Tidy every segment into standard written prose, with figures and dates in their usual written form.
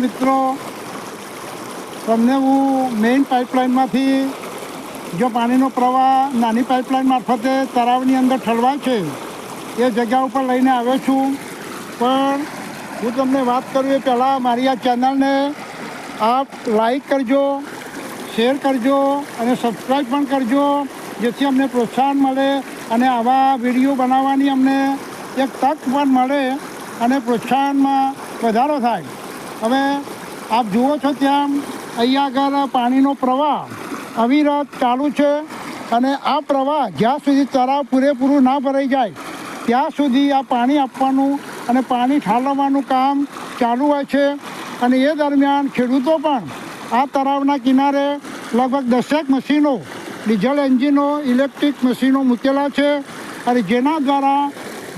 મિત્રો, તમને હું મેઇન પાઇપલાઇનમાંથી જો પાણીનો પ્રવાહ નાની પાઇપલાઇન મારફતે તળાવની અંદર ઠલવાય છે એ જગ્યા ઉપર લઈને આવ્યો છું. પણ હું તમને વાત કરું એ પહેલાં મારી આ ચેનલને આપ લાઈક કરજો, શેર કરજો અને સબસ્ક્રાઈબ પણ કરજો, જેથી અમને પ્રોત્સાહન મળે અને આવા વિડીયો બનાવવાની અમને એક તક પણ મળે અને પ્રોત્સાહનમાં વધારો થાય. હવે આપ જુઓ છો ત્યાં અહીંયા આગળ પાણીનો પ્રવાહ અવિરત ચાલુ છે અને આ પ્રવાહ જ્યાં સુધી તળાવ પૂરેપૂરું ના ભરાઈ જાય ત્યાં સુધી આ પાણી આપવાનું અને પાણી ઠાલવવાનું કામ ચાલુ હોય છે. અને એ દરમિયાન ખેડૂતો પણ આ તળાવના કિનારે લગભગ 10 મશીનો, ડીઝલ એન્જિનો, ઇલેક્ટ્રિક મશીનો મૂકેલા છે અને જેના દ્વારા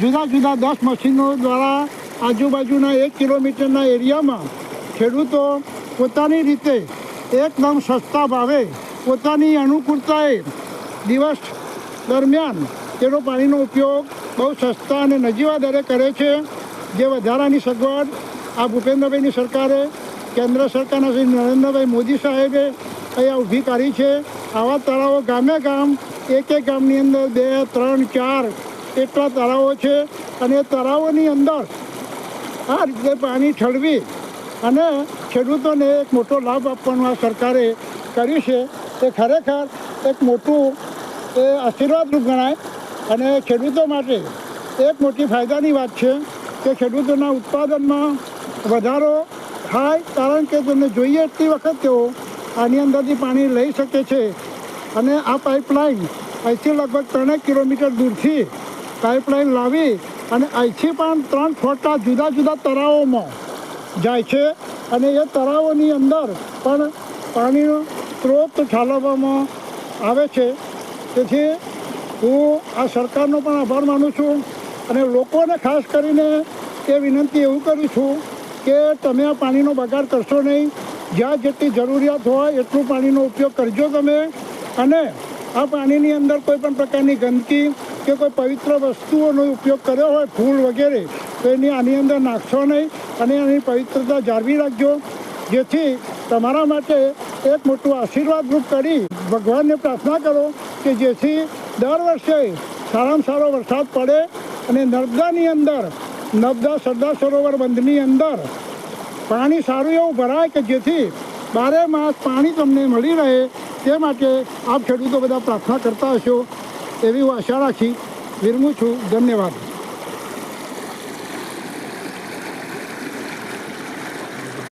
જુદા જુદા 10 મશીનો દ્વારા આજુબાજુના 1 કિલોમીટરના એરિયામાં ખેડૂતો પોતાની રીતે એકદમ સસ્તા ભાવે પોતાની અનુકૂળતાએ દિવસ દરમિયાન તેનો પાણીનો ઉપયોગ બહુ સસ્તા અને નજીવા દરે કરે છે. જે વધારાની સગવડ આ ભૂપેન્દ્રભાઈની સરકારે, કેન્દ્ર સરકારના શ્રી નરેન્દ્રભાઈ મોદી સાહેબે અહીંયા ઊભી કરી છે. આવા તળાવો ગામે ગામ, એક ગામની અંદર 2, 3, 4 એટલા તળાવો છે અને એ તળાવોની અંદર આ રીતે પાણી ઠલવી અને ખેડૂતોને એક મોટો લાભ આપવાનું આ સરકારે કર્યું છે. તે ખરેખર એક મોટું એ આશીર્વાદરૂપ ગણાય અને ખેડૂતો માટે એક મોટી ફાયદાની વાત છે કે ખેડૂતોના ઉત્પાદનમાં વધારો થાય, કારણ કે તેમને જોઈએ એટલી વખત તેઓ આની અંદરથી પાણી લઈ શકે છે. અને આ પાઇપલાઇન અહીંથી લગભગ 3 કિલોમીટર દૂરથી પાઇપલાઇન લાવી અને અહીંથી પણ 3 ફોટા જુદા જુદા તળાવોમાં જાય છે અને એ તળાવોની અંદર પણ પાણીનો સ્ત્રોત ઠાલવવામાં આવે છે. તેથી હું આ સરકારનો પણ આભાર માનું છું અને લોકોને ખાસ કરીને એ વિનંતી એવું કરું છું કે તમે આ પાણીનો બગાડ કરશો નહીં. જ્યાં જેટલી જરૂરિયાત હોય એટલું પાણીનો ઉપયોગ કરજો તમે. અને આ પાણીની અંદર કોઈ પણ પ્રકારની ગંદકી કે કોઈ પવિત્ર વસ્તુઓનો ઉપયોગ કર્યો હોય, ફૂલ વગેરે, તો એની આની અંદર નાખશો નહીં અને એની પવિત્રતા જાળવી રાખજો, જેથી તમારા માટે એક મોટું આશીર્વાદરૂપ કરી ભગવાનને પ્રાર્થના કરો કે જેથી દર વર્ષે સારામાં સારો વરસાદ પડે અને નર્મદાની અંદર, નર્મદા સરદાર સરોવર બંધની અંદર પાણી સારું એવું ભરાય કે જેથી 12 માસ પાણી તમને મળી રહે. તે માટે આપ ખેડૂતો બધા પ્રાર્થના કરતા હશો એવી હું આશા રાખી વિરમું છું. ધન્યવાદ.